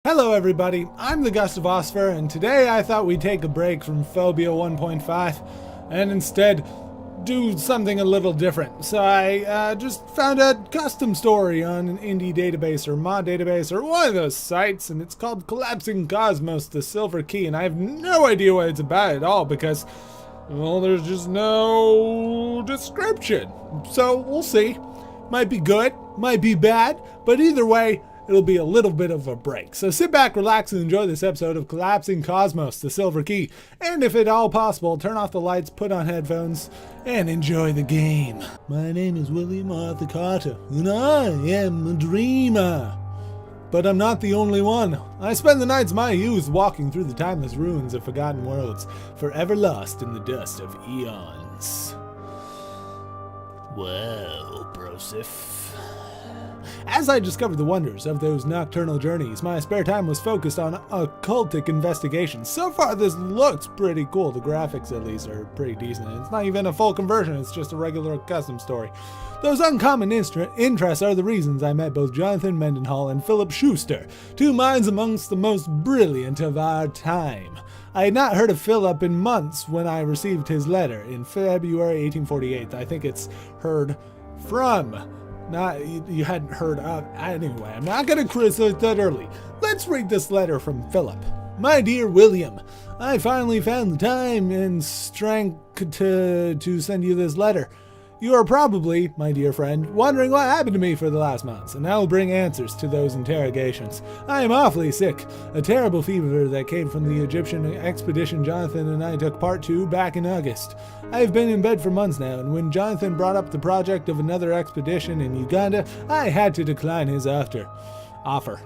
Hello everybody, I'm the Gustavosfer, and today I thought we'd take a break from Phobia 1.5 and instead do something a little different. So I just found a custom story on an indie database or mod database or one of those sites, and it's called Collapsing Cosmos, the Silver Key, and I have no idea what it's about at all because, well, there's just no description. So we'll see. Might be good, might be bad, but either way, it'll be a little bit of a break. So sit back, relax, and enjoy this episode of Collapsing Cosmos, the Silver Key. And if at all possible, turn off the lights, put on headphones, and enjoy the game. My name is William Arthur Carter, and I am a dreamer. But I'm not the only one. I spend the nights of my youth walking through the timeless ruins of forgotten worlds, forever lost in the dust of eons. Whoa, Broseph. As I discovered the wonders of those nocturnal journeys, my spare time was focused on occultic investigations. So far, this looks pretty cool. The graphics, at least, are pretty decent. It's not even a full conversion. It's just a regular custom story. Those uncommon interests are the reasons I met both Jonathan Mendenhall and Philip Schuster, two minds amongst the most brilliant of our time. I had not heard of Philip in months when I received his letter in February 1848. I think it's heard from. Not, you hadn't heard of. Anyway, I'm not going to criticize that early. Let's read this letter from Philip. My dear William, I finally found the time and strength to send you this letter. You are probably, my dear friend, wondering what happened to me for the last months, and I will bring answers to those interrogations. I am awfully sick, a terrible fever that came from the Egyptian expedition Jonathan and I took part to back in August. I have been in bed for months now, and when Jonathan brought up the project of another expedition in Uganda, I had to decline his offer.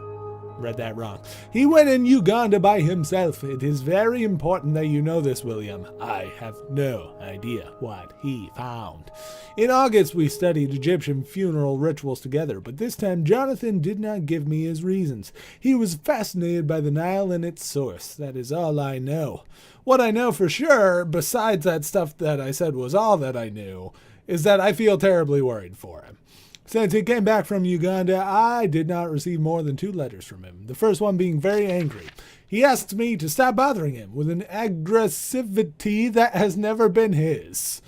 Read that wrong. He went in Uganda by himself. It is very important that you know this, William. I have no idea what he found. In August, we studied Egyptian funeral rituals together, but this time Jonathan did not give me his reasons. He was fascinated by the Nile and its source. That is all I know. What I know for sure, besides that stuff that I said was all that I knew, is that I feel terribly worried for him. Since he came back from Uganda, I did not receive more than 2 letters from him, the first one being very angry. He asked me to stop bothering him with an aggressivity that has never been his.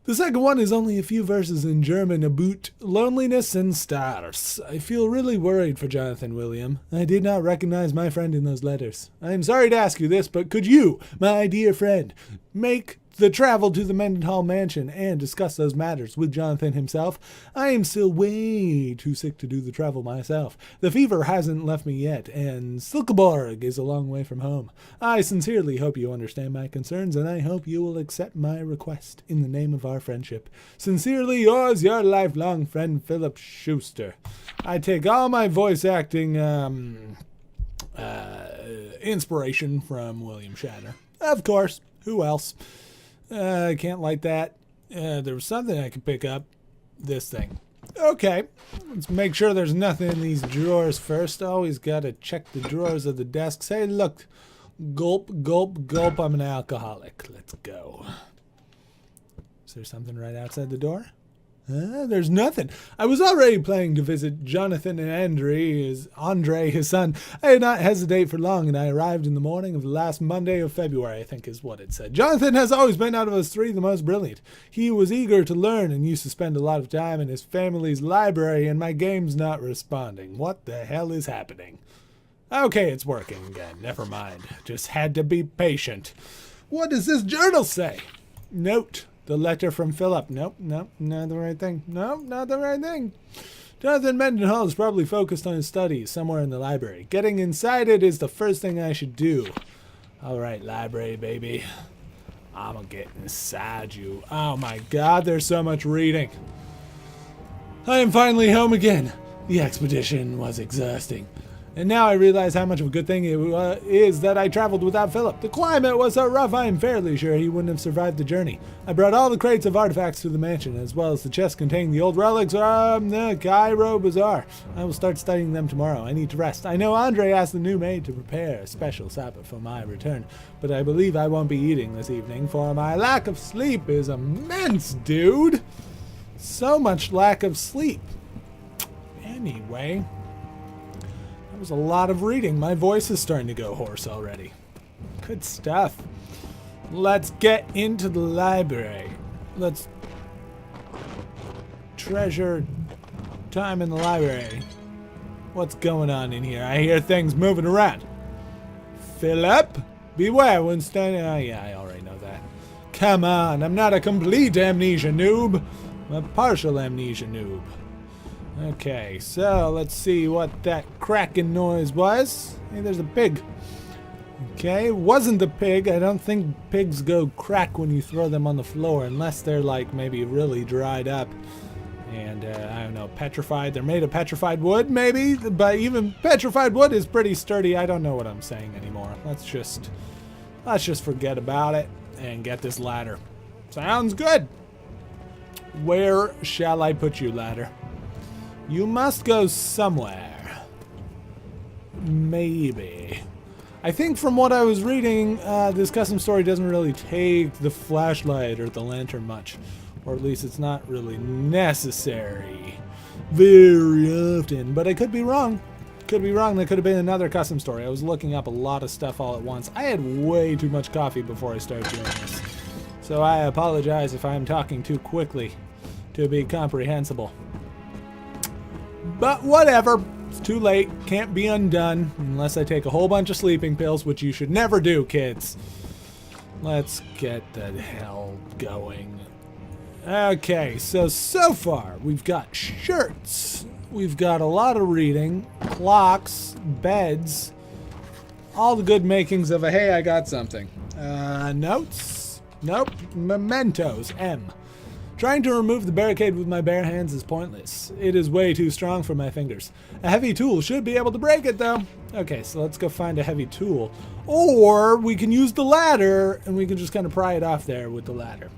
The second one is only a few verses in German about loneliness and stars. I feel really worried for Jonathan, William. I did not recognize my friend in those letters. I am sorry to ask you this, but could you, my dear friend, make the travel to the Mendenhall mansion and discuss those matters with Jonathan himself? I am still way too sick to do the travel myself. The fever hasn't left me yet, and Silkeborg is a long way from home. I sincerely hope you understand my concerns, and I hope you will accept my request in the name of our friendship. Sincerely yours, your lifelong friend, Philip Schuster. I take all my voice acting inspiration from William Shatner. Of course. Who else? I can't light that. There was something I could pick up. This thing. Okay. Let's make sure there's nothing in these drawers first. Always gotta check the drawers of the desk. Say, look. Gulp, gulp, gulp. I'm an alcoholic. Let's go. Is there something right outside the door? There's nothing. I was already planning to visit Jonathan and Andre, his son. I did not hesitate for long, and I arrived in the morning of the last Monday of February, I think is what it said. Jonathan has always been, out of us 3, the most brilliant. He was eager to learn and used to spend a lot of time in his family's library, and my game's not responding. What the hell is happening? Okay, it's working again. Never mind. Just had to be patient. What does this journal say? Note. The letter from Philip. Nope, not the right thing. Nope, not the right thing. Jonathan Mendenhall is probably focused on his studies somewhere in the library. Getting inside it is the first thing I should do. All right, library, baby. I'm gonna get inside you. Oh my God, there's so much reading. I am finally home again. The expedition was exhausting. And now I realize how much of a good thing it is that I traveled without Philip. The climate was so rough, I am fairly sure he wouldn't have survived the journey. I brought all the crates of artifacts to the mansion, as well as the chest containing the old relics from the Cairo Bazaar. I will start studying them tomorrow. I need to rest. I know Andre asked the new maid to prepare a special supper for my return, but I believe I won't be eating this evening, for my lack of sleep is immense, dude. So much lack of sleep. Anyway, That was a lot of reading. My voice is starting to go hoarse already. Good stuff. Let's get into the library. Let's treasure time in the library. What's going on in here? I hear things moving around. Philip, beware when standing. Oh yeah, I already know that. Come on, I'm not a complete amnesia noob. I'm a partial amnesia noob. Okay, so let's see what that cracking noise was. Hey, there's a pig. Okay, wasn't the pig. I don't think pigs go crack when you throw them on the floor, unless they're like maybe really dried up and I don't know, petrified. They're made of petrified wood, maybe, but even petrified wood is pretty sturdy. I don't know what I'm saying anymore. Let's just forget about it and get this ladder. Sounds good. Where shall I put you, ladder? You must go somewhere. Maybe. I think from what I was reading, this custom story doesn't really take the flashlight or the lantern much. Or at least it's not really necessary very often. But I could be wrong. Could be wrong. That could have been another custom story. I was looking up a lot of stuff all at once. I had way too much coffee before I started doing this. So I apologize if I'm talking too quickly to be comprehensible. But whatever. It's too late. Can't be undone unless I take a whole bunch of sleeping pills, which you should never do, kids. Let's get the hell going. Okay, so far we've got shirts. We've got a lot of reading, clocks, beds, all the good makings of a hey, I got something. Notes? Nope. Mementos. M. Trying to remove the barricade with my bare hands is pointless. It is way too strong for my fingers. A heavy tool should be able to break it, though. Okay, so let's go find a heavy tool. Or we can use the ladder, and we can just kind of pry it off there with the ladder.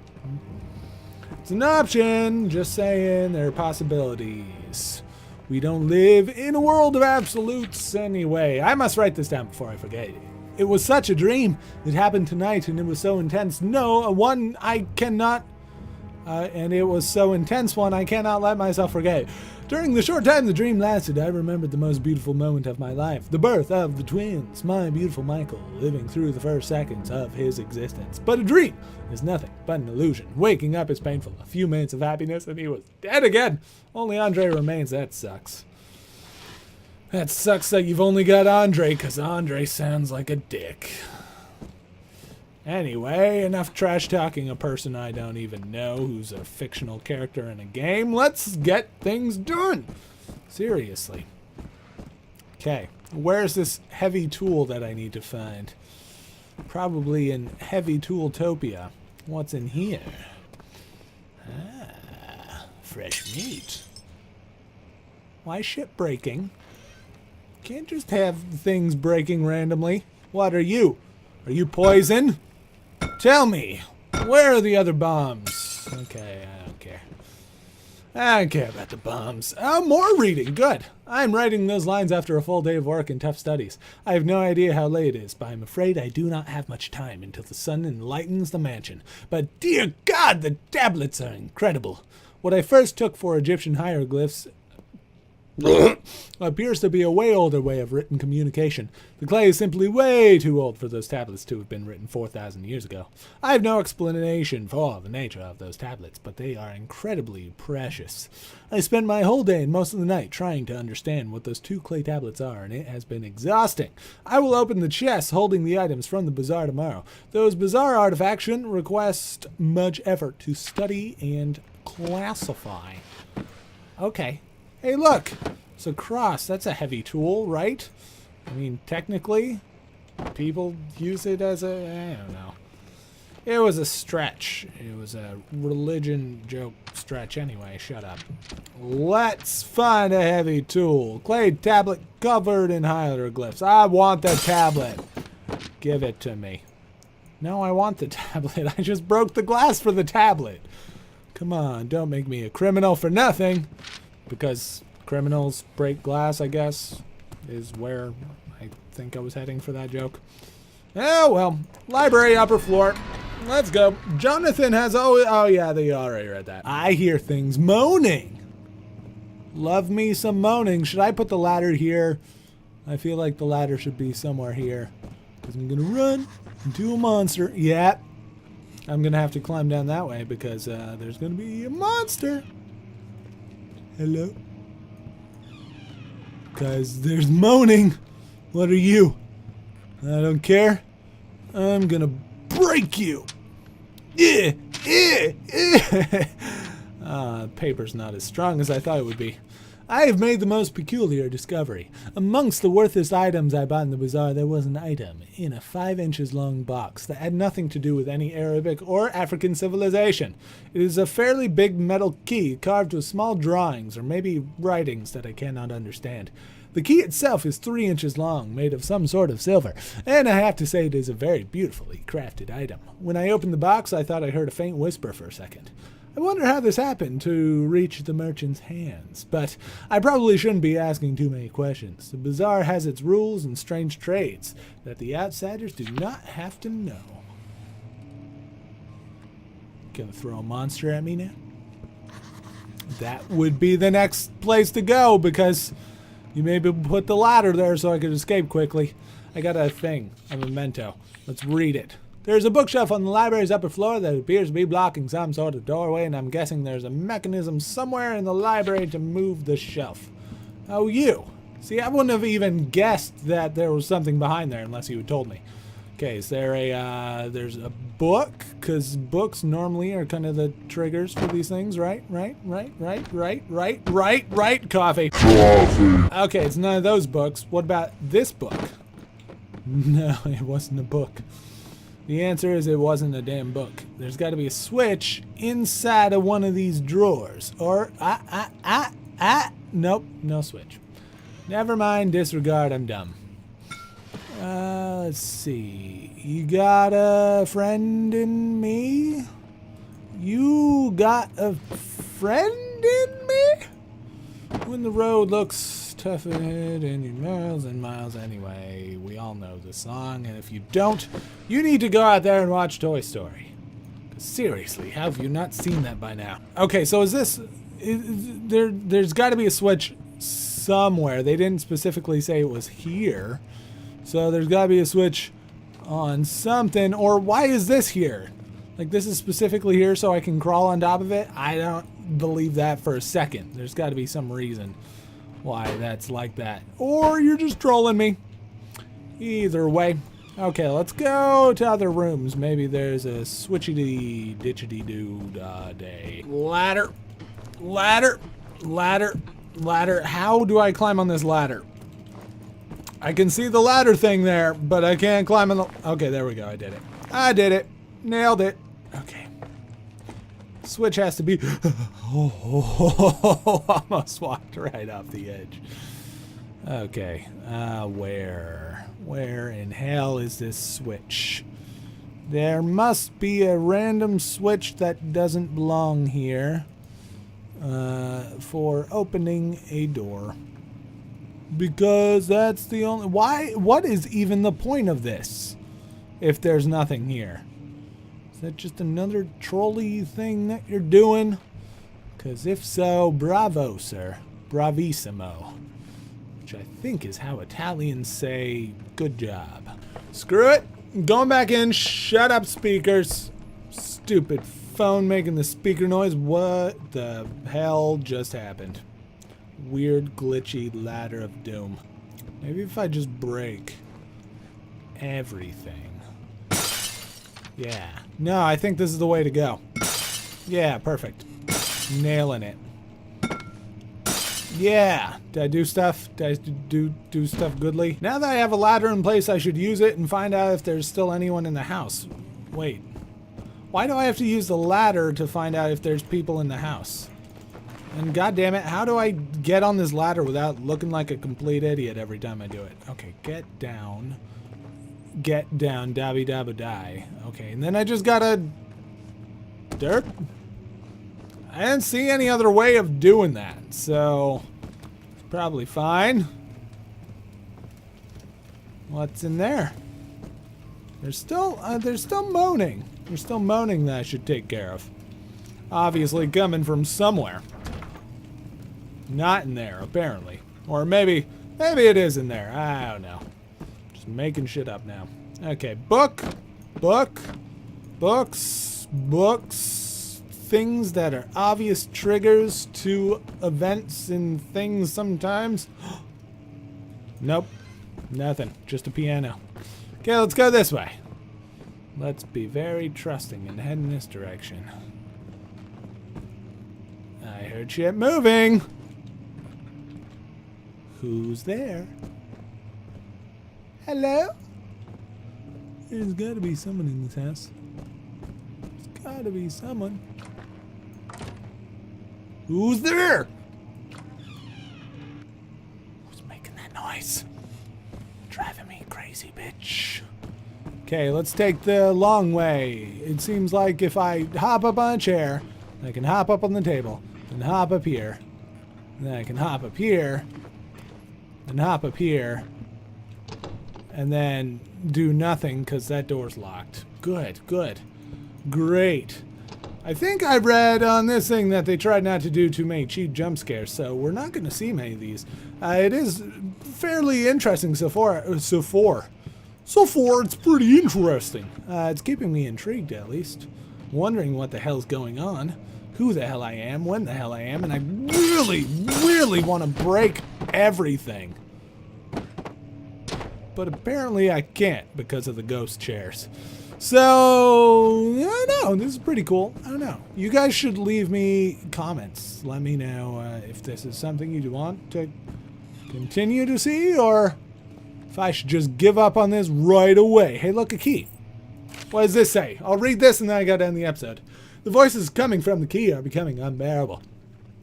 It's an option. Just saying, there are possibilities. We don't live in a world of absolutes anyway. I must write this down before I forget. It was such a dream. It happened tonight, and it was so intense. No, one I cannot... and it was so intense one I cannot let myself forget. During the short time the dream lasted, I remembered the most beautiful moment of my life. The birth of the twins, my beautiful Michael, living through the first seconds of his existence. But a dream is nothing but an illusion. Waking up is painful. A few minutes of happiness and he was dead again. Only Andre remains. That sucks. That sucks that you've only got Andre, because Andre sounds like a dick. Anyway, enough trash talking a person I don't even know who's a fictional character in a game. Let's get things done. Seriously. Okay, where's this heavy tool that I need to find? Probably in Heavy Tooltopia. What's in here? Ah, fresh meat. Why ship breaking? Can't just have things breaking randomly. What are you? Are you poison? Tell me, where are the other bombs? Okay, I don't care. I don't care about the bombs. Oh, more reading. Good. I'm writing those lines after a full day of work and tough studies. I have no idea how late it is, but I'm afraid I do not have much time until the sun enlightens the mansion. But dear God, the tablets are incredible. What I first took for Egyptian hieroglyphs appears to be a way older way of written communication. The clay is simply way too old for those tablets to have been written 4,000 years ago. I have no explanation for the nature of those tablets, but they are incredibly precious. I spent my whole day and most of the night trying to understand what those two clay tablets are, and it has been exhausting. I will open the chest holding the items from the bazaar tomorrow. Those bazaar artifacts shouldn't request much effort to study and classify. Okay. Hey, look! It's a cross. That's a heavy tool, right? I mean, technically, people use it as a... I don't know. It was a stretch. It was a religion joke stretch anyway. Shut up. Let's find a heavy tool. Clay tablet covered in hieroglyphs. I want the tablet. Give it to me. No, I want the tablet. I just broke the glass for the tablet. Come on, don't make me a criminal for nothing. Because criminals break glass, I guess, is where I think I was heading for that joke. Oh, well. Library, upper floor. Let's go. Jonathan has... Oh, yeah, they already read that. I hear things moaning. Love me some moaning. Should I put the ladder here? I feel like the ladder should be somewhere here. Because I'm going to run into a monster. Yep. I'm going to have to climb down that way because there's going to be a monster. Hello? Guys, there's moaning. What are you? I don't care. I'm going to break you. Yeah. Paper's not as strong as I thought it would be. I have made the most peculiar discovery. Amongst the worthless items I bought in the bazaar, there was an item in a 5 inches long box that had nothing to do with any Arabic or African civilization. It is a fairly big metal key carved with small drawings or maybe writings that I cannot understand. The key itself is 3 inches long, made of some sort of silver, and I have to say it is a very beautifully crafted item. When I opened the box, I thought I heard a faint whisper for a second. I wonder how this happened to reach the merchant's hands, but I probably shouldn't be asking too many questions. The bazaar has its rules and strange trades that the outsiders do not have to know. Gonna throw a monster at me now? That would be the next place to go because you maybe put the ladder there so I could escape quickly. I got a thing, a memento. Let's read it. There's a bookshelf on the library's upper floor that appears to be blocking some sort of doorway, and I'm guessing there's a mechanism somewhere in the library to move the shelf. Oh, you. See, I wouldn't have even guessed that there was something behind there unless you had told me. Okay, is there there's a book? Because books normally are kind of the triggers for these things, right? Right, coffee. Okay, it's none of those books. What about this book? No, it wasn't a book. The answer is it wasn't a damn book. There's got to be a switch inside of one of these drawers. Or, nope, no switch. Never mind, disregard, I'm dumb. Let's see. You got a friend in me? You got a friend in me? When the road looks tough ahead and you're miles and miles anyway. We all know the song, and if you don't, you need to go out there and watch Toy Story. Seriously, how have you not seen that by now? Okay, so is this... there's got to be a switch somewhere. They didn't specifically say it was here. So there's got to be a switch on something. Or why is this here? Like, this is specifically here so I can crawl on top of it? I don't believe that for a second. There's got to be some reason why that's like that. Or you're just trolling me. Either way. Okay, let's go to other rooms. Maybe there's a switchy-ditchity-doo day. Ladder. How do I climb on this ladder? I can see the ladder thing there, but I can't climb on the... Okay, there we go. I did it. Nailed it. Okay. Switch has to be... almost walked right off the edge. Okay. Where in hell is this switch? There must be a random switch that doesn't belong here for opening a door. Because that's the only... Why? What is even the point of this if there's nothing here? Is that just another trolley thing that you're doing? Because if so, bravo, sir. Bravissimo. Which I think is how Italians say good job. Screw it. I'm going back in. Shut up, speakers. Stupid phone making the speaker noise. What the hell just happened? Weird, glitchy ladder of doom. Maybe if I just break everything. Yeah. No, I think this is the way to go. Yeah, perfect. Nailing it. Yeah. Did I do stuff? Did I do stuff goodly? Now that I have a ladder in place, I should use it and find out if there's still anyone in the house. Wait. Why do I have to use the ladder to find out if there's people in the house? And goddammit, how do I get on this ladder without looking like a complete idiot every time I do it? Okay, get down. Get down, dabby dabba die. Okay, and then I just gotta... Derp? I didn't see any other way of doing that, so... It's probably fine. What's in there? There's still moaning. There's still moaning that I should take care of. Obviously coming from somewhere. Not in there, apparently. Or maybe Maybe it is in there. I don't know. Just making shit up now. Okay, book, books, things that are obvious triggers to events and things sometimes. Nope, nothing, just a piano. Okay, let's go this way. Let's be very trusting and head in this direction. I heard shit moving. Who's there? Hello? There's gotta be someone in this house. There's gotta be someone. Who's there? Who's making that noise? Driving me crazy, bitch. Okay, let's take the long way. It seems like if I hop up on a chair, I can hop up on the table, and hop up here. And then I can hop up here, and hop up here, and then do nothing because that door's locked. Good, good. Great. I think I read on this thing that they tried not to do too many cheap jump scares, so we're not going to see many of these. It is fairly interesting so far. It's pretty interesting. It's keeping me intrigued, at least. Wondering what the hell's going on, who the hell I am, when the hell I am, and I really, really want to break everything. But apparently I can't because of the ghost chairs. So, I don't know. This is pretty cool. I don't know. You guys should leave me comments. Let me know if this is something you want to continue to see, or if I should just give up on this right away. Hey, look, a key. What does this say? I'll read this and then I gotta end the episode. The voices coming from the key are becoming unbearable.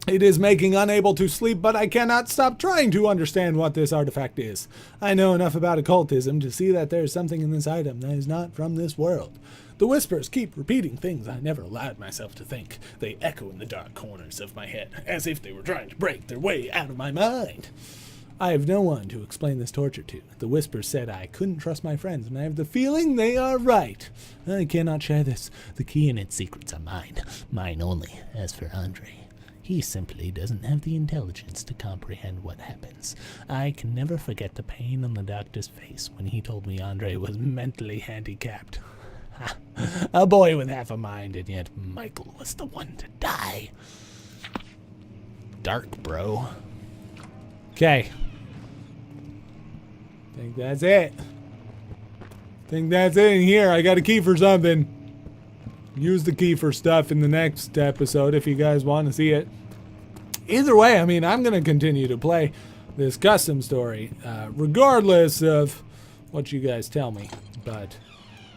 It is making unable to sleep, but I cannot stop trying to understand what this artifact is. I know enough about occultism to see that there is something in this item that is not from this world. The whispers keep repeating things I never allowed myself to think. They echo in the dark corners of my head, as if they were trying to break their way out of my mind. I have no one to explain this torture to. The whispers said I couldn't trust my friends, and I have the feeling they are right. I cannot share this. The key and its secrets are mine. Mine only. As for Andre, he simply doesn't have the intelligence to comprehend what happens. I can never forget the pain on the doctor's face when he told me Andre was mentally handicapped. A boy with half a mind, and yet Michael was the one to die. Dark, bro. Okay. Think that's it. Think that's it in here. I got a key for something. Use the key for stuff in the next episode if you guys want to see it. Either way, I mean, I'm going to continue to play this custom story, regardless of what you guys tell me. But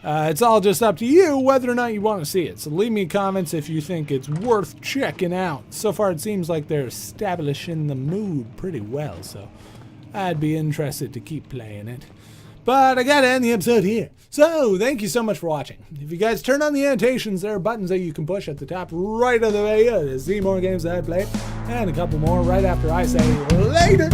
it's all just up to you whether or not you want to see it. So leave me comments if you think it's worth checking out. So far, it seems like they're establishing the mood pretty well, so I'd be interested to keep playing it. But I gotta end the episode here. So, thank you so much for watching. If you guys turn on the annotations, there are buttons that you can push at the top right of the video to see more games that I played, and a couple more right after I say later.